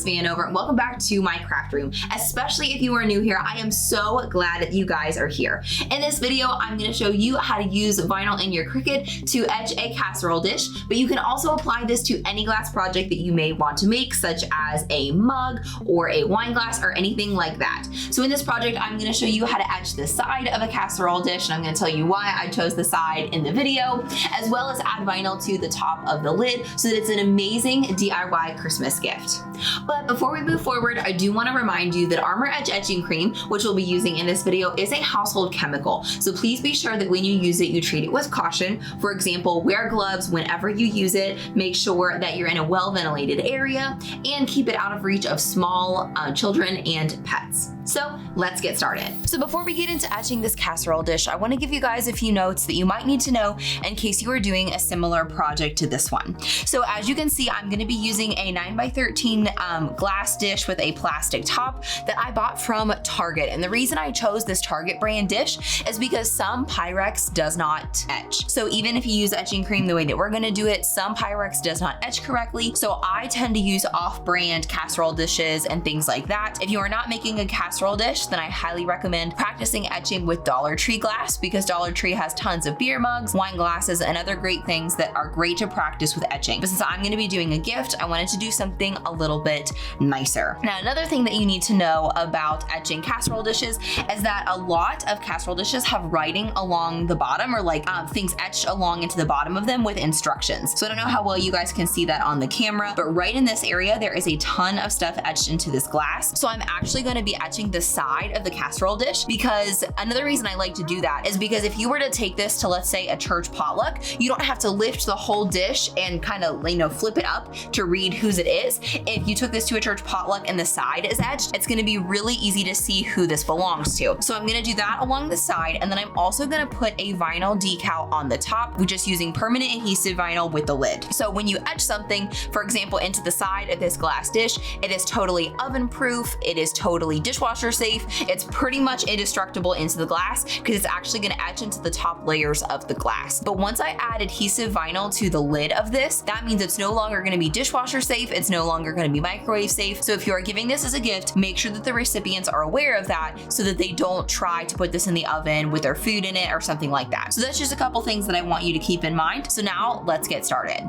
Alex Vanover, and welcome back to my craft room. Especially if you are new here, I am so glad that you guys are here. In this video, I'm going to show you how to use vinyl in your Cricut to etch a casserole dish, but you can also apply this to any glass project that you may want to make, such as a mug or a wine glass or anything like that. So in this project, I'm going to show you how to etch the side of a casserole dish, and I'm going to tell you why I chose the side in the video, as well as add vinyl to the top of the lid so that it's an amazing DIY Christmas gift. But before we move forward, I do want to remind you that Armor Edge etching cream, which we'll be using in this video, is a household chemical. So please be sure that when you use it, you treat it with caution. For example, wear gloves whenever you use it, make sure that you're in a well-ventilated area, and keep it out of reach of small children and pets. So let's get started. So before we get into etching this casserole dish, I want to give you guys a few notes that you might need to know in case you are doing a similar project to this one. So as you can see, I'm going to be using a 9x13 glass dish with a plastic top that I bought from Target. And the reason I chose this Target brand dish is because some Pyrex does not etch. So even if you use etching cream the way that we're going to do it, some Pyrex does not etch correctly. So I tend to use off-brand casserole dishes and things like that. If you are not making a casserole dish, then I highly recommend practicing etching with Dollar Tree glass, because Dollar Tree has tons of beer mugs, wine glasses, and other great things that are great to practice with etching. But since I'm going to be doing a gift, I wanted to do something a little bit nicer. Now, another thing that you need to know about etching casserole dishes is that a lot of casserole dishes have writing along the bottom, or like things etched along into the bottom of them with instructions. So I don't know how well you guys can see that on the camera, but right in this area, there is a ton of stuff etched into this glass. So I'm actually going to be etching the side of the casserole dish, because another reason I like to do that is because if you were to take this to, let's say, a church potluck, you don't have to lift the whole dish and kind of, flip it up to read whose it is. If you took this to a church potluck and the side is etched, it's going to be really easy to see who this belongs to. So I'm going to do that along the side, and then I'm also going to put a vinyl decal on the top. We're just using permanent adhesive vinyl with the lid. So when you etch something, for example, into the side of this glass dish, it is totally oven proof, it is totally dishwasher safe, it's pretty much indestructible into the glass because it's actually going to etch into the top layers of the glass. But once I add adhesive vinyl to the lid of this, that means it's no longer going to be dishwasher safe, it's no longer going to be microwave safe. So if you are giving this as a gift, make sure that the recipients are aware of that so that they don't try to put this in the oven with their food in it or something like that. So that's just a couple things that I want you to keep in mind. So now let's get started.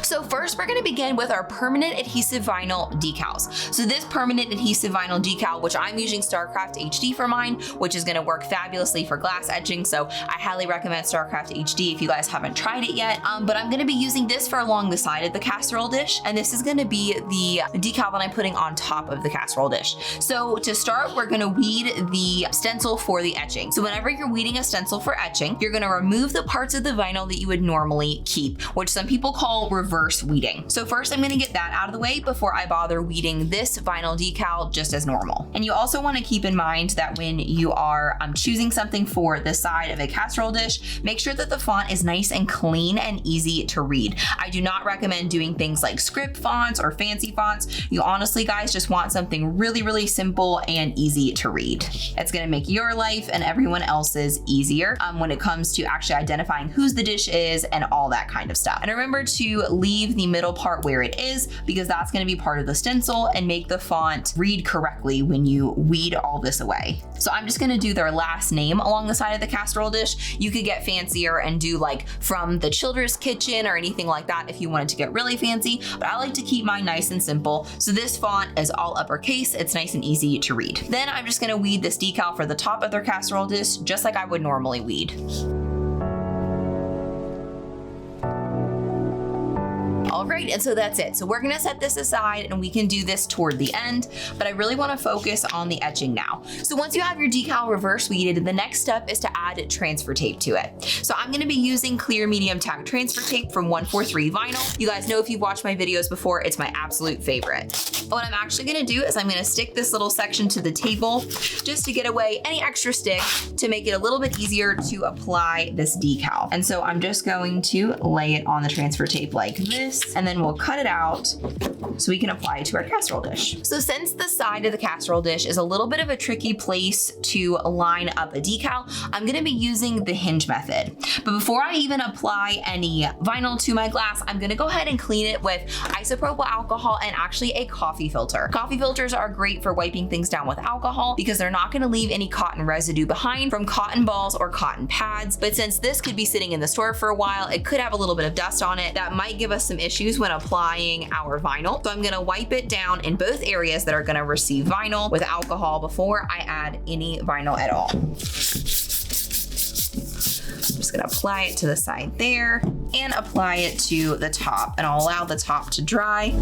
So first, we're going to begin with our permanent adhesive vinyl decals. So this permanent adhesive vinyl decal, which I'm using StarCraft HD for mine, which is going to work fabulously for glass etching. So I highly recommend StarCraft HD if you guys haven't tried it yet. But I'm going to be using this for along the side of the casserole dish, and this is going to be the decal that I'm putting on top of the casserole dish. So to start, we're going to weed the stencil for the etching. So whenever you're weeding a stencil for etching, you're going to remove the parts of the vinyl that you would normally keep, which some people call reverse weeding. So first, I'm going to get that out of the way before I bother weeding this vinyl decal just as normal. And you also want to keep in mind that when you are choosing something for the side of a casserole dish, make sure that the font is nice and clean and easy to read. I do not recommend doing things like script fonts or fancy fonts. You honestly, guys, just want something really, really simple and easy to read. It's going to make your life and everyone else's easier when it comes to actually identifying whose the dish is and all that kind of stuff. And remember to leave the middle part where it is, because that's going to be part of the stencil and make the font read correctly when you weed all this away. So I'm just going to do their last name along the side of the casserole dish. You could get fancier and do like from the Children's Kitchen or anything like that if you wanted to get really fancy, but I like to keep mine nice and simple. So this font is all uppercase. It's nice and easy to read. Then I'm just going to weed this decal for the top of their casserole dish just like I would normally weed. All right, and so that's it. So we're gonna set this aside and we can do this toward the end, but I really wanna focus on the etching now. So once you have your decal reverse weeded, the next step is to add transfer tape to it. So I'm gonna be using clear medium tack transfer tape from 143 Vinyl. You guys know if you've watched my videos before, it's my absolute favorite. What I'm actually gonna do is I'm gonna stick this little section to the table just to get away any extra stick to make it a little bit easier to apply this decal. And so I'm just going to lay it on the transfer tape like this, and then we'll cut it out so we can apply it to our casserole dish. So since the side of the casserole dish is a little bit of a tricky place to line up a decal, I'm gonna be using the Hinge method. But before I even apply any vinyl to my glass, I'm gonna go ahead and clean it with isopropyl alcohol and actually a coffee coffee filter. Coffee filters are great for wiping things down with alcohol because they're not gonna leave any cotton residue behind from cotton balls or cotton pads. But since this could be sitting in the store for a while, it could have a little bit of dust on it that might give us some issues when applying our vinyl. So I'm gonna wipe it down in both areas that are gonna receive vinyl with alcohol before I add any vinyl at all. I'm just gonna apply it to the side there and apply it to the top, and I'll allow the top to dry.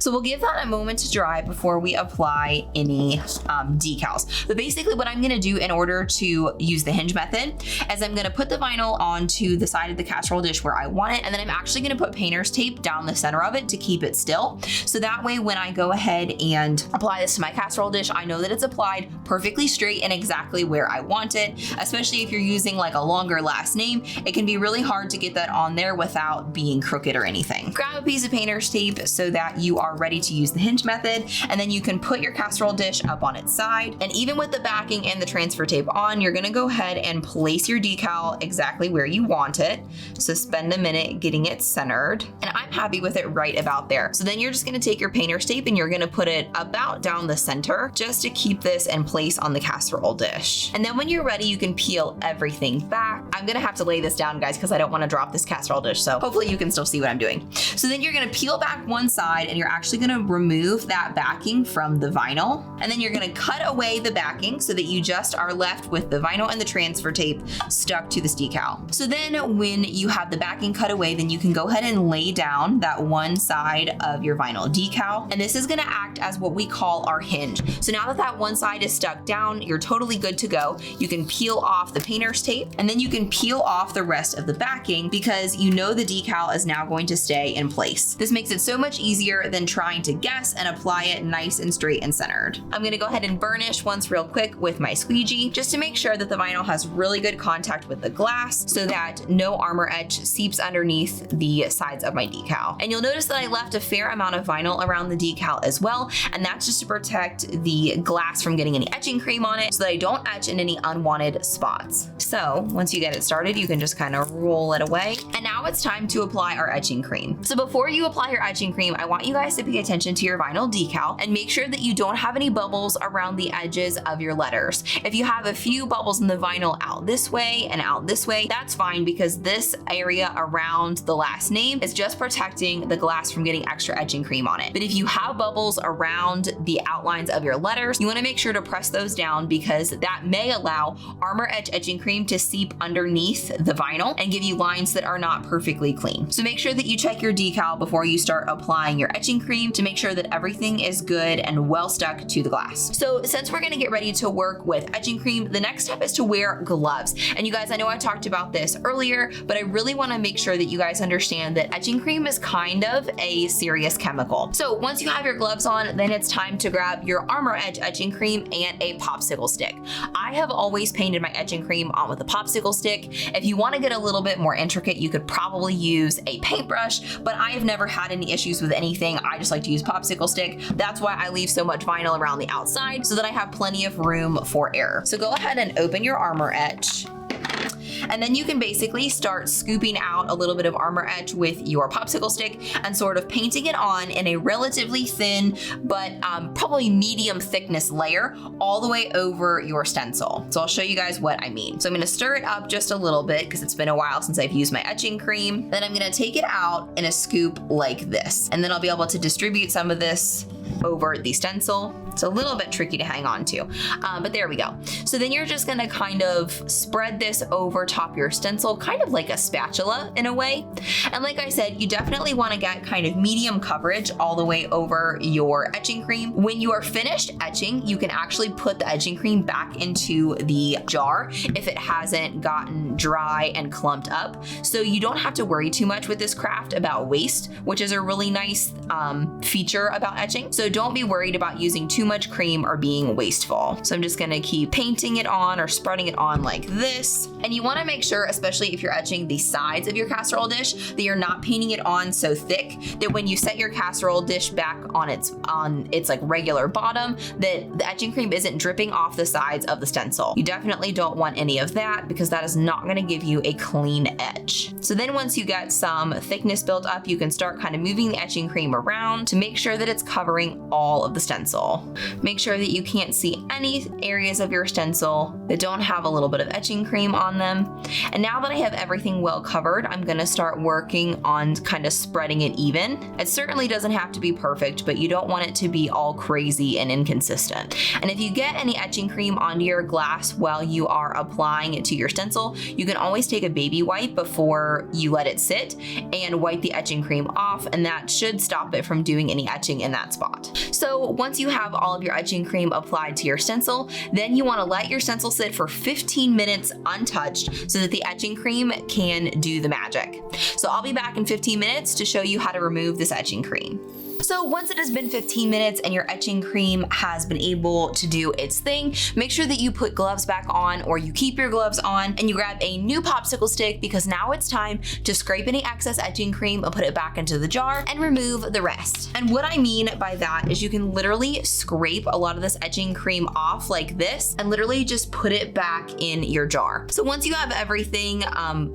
So we'll give that a moment to dry before we apply any decals. But basically what I'm gonna do in order to use the hinge method is I'm gonna put the vinyl onto the side of the casserole dish where I want it, and then I'm actually gonna put painter's tape down the center of it to keep it still. So that way when I go ahead and apply this to my casserole dish, I know that it's applied perfectly straight and exactly where I want it, especially if you're using like a longer last name. It can be really hard to get that on there without being crooked or anything. Grab a piece of painter's tape so that you are ready to use the hinge method, and then you can put your casserole dish up on its side. And even with the backing and the transfer tape on, you're gonna go ahead and place your decal exactly where you want it. So spend a minute getting it centered, and I'm happy with it right about there. So then you're just gonna take your painter's tape and you're gonna put it about down the center just to keep this in place on the casserole dish. And then when you're ready, you can peel everything back. I'm gonna have to lay this down, guys, because I don't wanna drop this casserole dish, so hopefully you can still see what I'm doing. So then you're gonna peel back one side, and you're actually gonna remove that backing from the vinyl, and then you're gonna cut away the backing so that you just are left with the vinyl and the transfer tape stuck to this decal. So then when you have the backing cut away, then you can go ahead and lay down that one side of your vinyl decal, and this is gonna act as what we call our hinge. So now that that one side is stuck down, you're totally good to go. You can peel off the painter's tape, and then you can peel off the rest of the backing because you know the decal is now going to stay in place. This makes it so much easier than trying to guess and apply it nice and straight and centered. I'm gonna go ahead and burnish once real quick with my squeegee just to make sure that the vinyl has really good contact with the glass so that no armor etch seeps underneath the sides of my decal. And you'll notice that I left a fair amount of vinyl around the decal as well, and that's just to protect the glass from getting any etching cream on it so that I don't etch in any unwanted spots. So once you get it started, you can just kind of roll it away. And now it's time to apply our etching cream. So before you apply your etching cream, I want you guys to pay attention to your vinyl decal and make sure that you don't have any bubbles around the edges of your letters. If you have a few bubbles in the vinyl out this way and out this way, that's fine because this area around the last name is just protecting the glass from getting extra etching cream on it. But if you have bubbles around the outlines of your letters, you want to make sure to press those down because that may allow Armor Etch etching cream to seep underneath the vinyl and give you lines that are not perfectly clean. So make sure that you check your decal before you start applying your etching cream to make sure that everything is good and well stuck to the glass. So since we're gonna get ready to work with etching cream, the next step is to wear gloves. And you guys, I know I talked about this earlier, but I really wanna make sure that you guys understand that etching cream is kind of a serious chemical. So once you have your gloves on, then it's time to grab your Armor Etch etching cream and a popsicle stick. I have always painted my etching cream on with a popsicle stick. If you wanna get a little bit more intricate, you could probably use a paintbrush, but I have never had any issues with anything. I just like to use popsicle stick. That's why I leave so much vinyl around the outside so that I have plenty of room for error. So go ahead and open your Armor Etch. And then you can basically start scooping out a little bit of Armor Etch with your popsicle stick and sort of painting it on in a relatively thin, but probably medium thickness layer all the way over your stencil. So I'll show you guys what I mean. So I'm gonna stir it up just a little bit because it's been a while since I've used my etching cream. Then I'm gonna take it out in a scoop like this. And then I'll be able to distribute some of this over the stencil. It's a little bit tricky to hang on to, but there we go. So then you're just gonna kind of spread this over top your stencil, kind of like a spatula in a way. And like I said, you definitely wanna get kind of medium coverage all the way over your etching cream. When you are finished etching, you can actually put the etching cream back into the jar if it hasn't gotten dry and clumped up. So you don't have to worry too much with this craft about waste, which is a really nice feature about etching. So don't be worried about using too much cream or being wasteful. So I'm just gonna keep painting it on or spreading it on like this. And you wanna make sure, especially if you're etching the sides of your casserole dish, that you're not painting it on so thick that when you set your casserole dish back on its like regular bottom, that the etching cream isn't dripping off the sides of the stencil. You definitely don't want any of that because that is not gonna give you a clean etch. So then once you get some thickness built up, you can start kind of moving the etching cream around to make sure that it's covering all of the stencil. Make sure that you can't see any areas of your stencil that don't have a little bit of etching cream on them. And now that I have everything well covered, I'm gonna start working on kind of spreading it even. It certainly doesn't have to be perfect, but you don't want it to be all crazy and inconsistent. And if you get any etching cream onto your glass while you are applying it to your stencil, you can always take a baby wipe before you let it sit and wipe the etching cream off, and that should stop it from doing any etching in that spot. So once you have all of your etching cream applied to your stencil, then you want to let your stencil sit for 15 minutes untouched so that the etching cream can do the magic. So I'll be back in 15 minutes to show you how to remove this etching cream. So once it has been 15 minutes and your etching cream has been able to do its thing, make sure that you put gloves back on or you keep your gloves on and you grab a new popsicle stick because now it's time to scrape any excess etching cream and put it back into the jar and remove the rest. And what I mean by that is you can literally scrape a lot of this etching cream off like this and literally just put it back in your jar. So once you have everything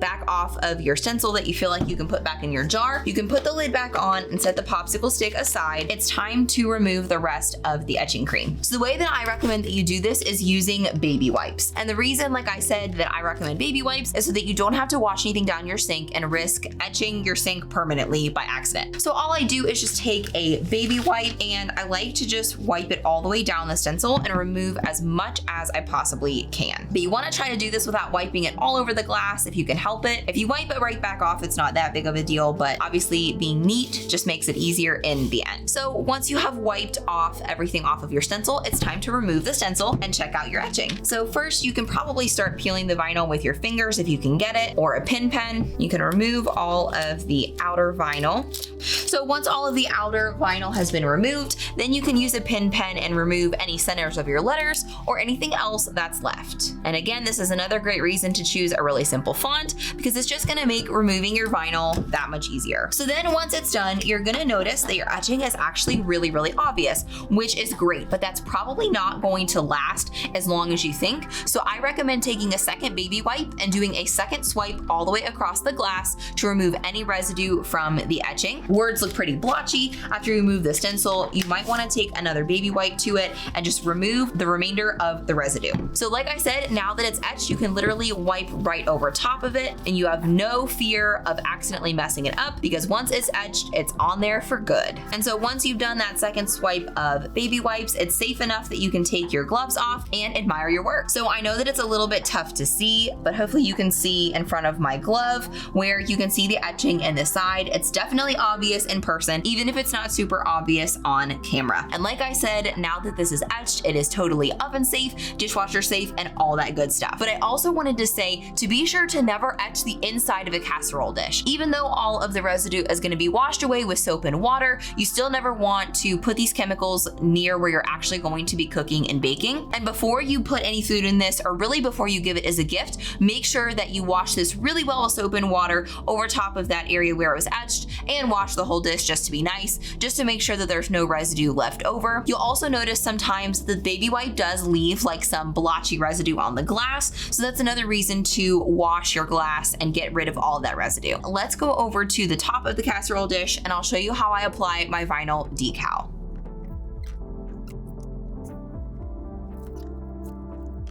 back off of your stencil that you feel like you can put back in your jar, you can put the lid back on and set the popsicle stick aside. It's time to remove the rest of the etching cream. So the way that I recommend that you do this is using baby wipes. And the reason, like I said, that I recommend baby wipes is so that you don't have to wash anything down your sink and risk etching your sink permanently by accident. So all I do is just take a baby wipe and I like to just wipe it all the way down the stencil and remove as much as I possibly can. But you want to try to do this without wiping it all over the glass if you can help it. If you wipe it right back off, it's not that big of a deal, but obviously being neat just makes it easier in the end. So once you have wiped off everything off of your stencil, it's time to remove the stencil and check out your etching. So first you can probably start peeling the vinyl with your fingers if you can get it, or a pin pen. You can remove all of the outer vinyl. So once all of the outer vinyl has been removed, then you can use a pin pen and remove any centers of your letters or anything else that's left. And again, this is another great reason to choose a really simple font because it's just gonna make removing your vinyl that much easier. So then once it's done, you're gonna notice that your etching is actually really, really obvious, which is great, but that's probably not going to last as long as you think. So I recommend taking a second baby wipe and doing a second swipe all the way across the glass to remove any residue from the etching. Words look pretty blotchy after you remove the stencil. You might want to take another baby wipe to it and just remove the remainder of the residue. So like I said, now that it's etched, you can literally wipe right over top of it and you have no fear of accidentally messing it up because once it's etched, it's on there for good. And so once you've done that second swipe of baby wipes, it's safe enough that you can take your gloves off and admire your work. So I know that it's a little bit tough to see, but hopefully you can see in front of my glove where you can see the etching in the side. It's definitely obvious in person, even if it's not super obvious on camera. And like I said, now that this is etched, it is totally oven safe, dishwasher safe, and all that good stuff. But I also wanted to say to be sure to never etch the inside of a casserole dish. Even though all of the residue is going to be washed away with soap and water, you still never want to put these chemicals near where you're actually going to be cooking and baking. And before you put any food in this, or really before you give it as a gift, make sure that you wash this really well with soap and water over top of that area where it was etched and wash the whole dish just to be nice, just to make sure that there's no residue left over. You'll also notice sometimes the baby wipe does leave like some blotchy residue on the glass, so that's another reason to wash your glass and get rid of all of that residue. Let's go over to the top of the casserole dish and I'll show you how I apply my vinyl decal.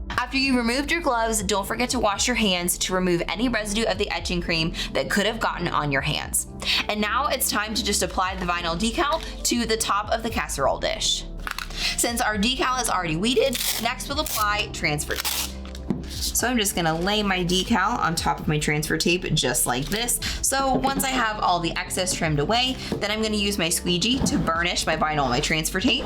After you removed your gloves, don't forget to wash your hands to remove any residue of the etching cream that could have gotten on your hands. And now it's time to just apply the vinyl decal to the top of the casserole dish. Since our decal is already weeded, next we'll apply transfer tape. So I'm just gonna lay my decal on top of my transfer tape just like this. So once I have all the excess trimmed away, then I'm gonna use my squeegee to burnish my vinyl and my transfer tape.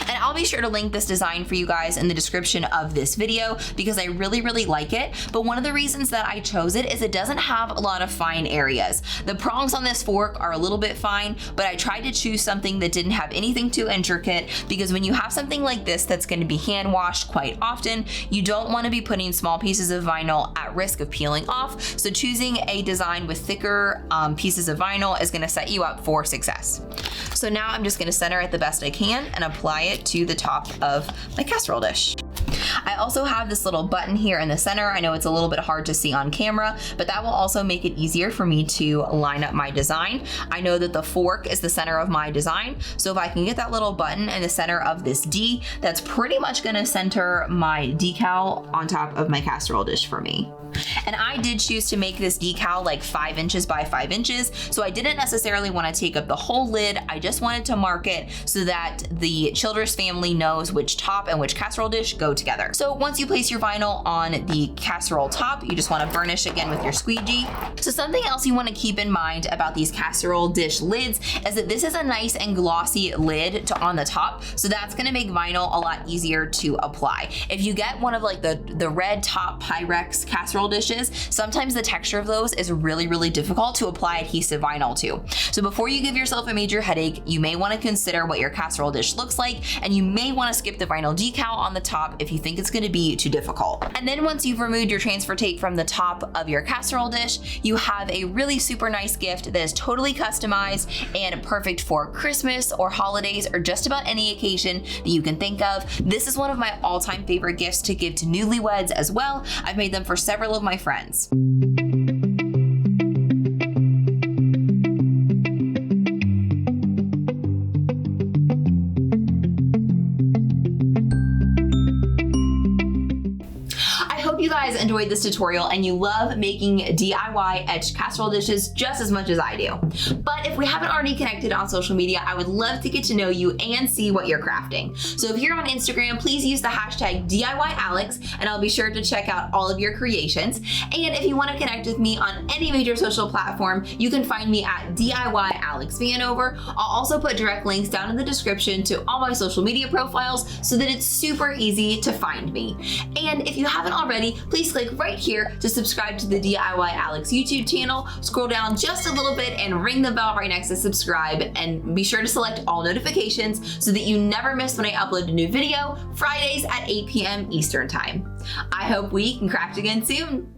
And I'll I'll be sure to link this design for you guys in the description of this video because I really like it. But one of the reasons that I chose it is it doesn't have a lot of fine areas. The prongs on this fork are a little bit fine, but I tried to choose something that didn't have anything too intricate because when you have something like this that's going to be hand washed quite often, you don't want to be putting small pieces of vinyl at risk of peeling off. So choosing a design with thicker pieces of vinyl is going to set you up for success. So now I'm just going to center it the best I can and apply it to the top of my casserole dish. I also have this little button here in the center. I know it's a little bit hard to see on camera, but that will also make it easier for me to line up my design. I know that the fork is the center of my design, so if I can get that little button in the center of this D, that's pretty much gonna center my decal on top of my casserole dish for me. And I did choose to make this decal like 5 inches by 5 inches, so I didn't necessarily want to take up the whole lid. I just wanted to mark it so that the Childress family knows which top and which casserole dish go together. So once you place your vinyl on the casserole top, you just want to burnish again with your squeegee. So something else you want to keep in mind about these casserole dish lids is that this is a nice and glossy lid on the top, so that's going to make vinyl a lot easier to apply. If you get one of like the red top Pyrex casserole dishes, sometimes the texture of those is really difficult to apply adhesive vinyl to. So before you give yourself a major headache, you may want to consider what your casserole dish looks like, and you may want to skip the vinyl decal on the top if you think it's going to be too difficult. And then once you've removed your transfer tape from the top of your casserole dish, you have a really super nice gift that is totally customized and perfect for Christmas or holidays or just about any occasion that you can think of. This is one of my all-time favorite gifts to give to newlyweds as well. I've made them for several of my friends. You guys enjoyed this tutorial and you love making DIY etched casserole dishes just as much as I do. But if we haven't already connected on social media, I would love to get to know you and see what you're crafting. So if you're on Instagram, please use the hashtag DIYAlex and I'll be sure to check out all of your creations. And if you want to connect with me on any major social platform, you can find me at DIYAlexVanover. I'll also put direct links down in the description to all my social media profiles so that it's super easy to find me. And if you haven't already, please click right here to subscribe to the DIY Alex YouTube channel. Scroll down just a little bit and ring the bell right next to subscribe, and be sure to select all notifications so that you never miss when I upload a new video Fridays at 8 p.m. Eastern Time. I hope we can craft again soon.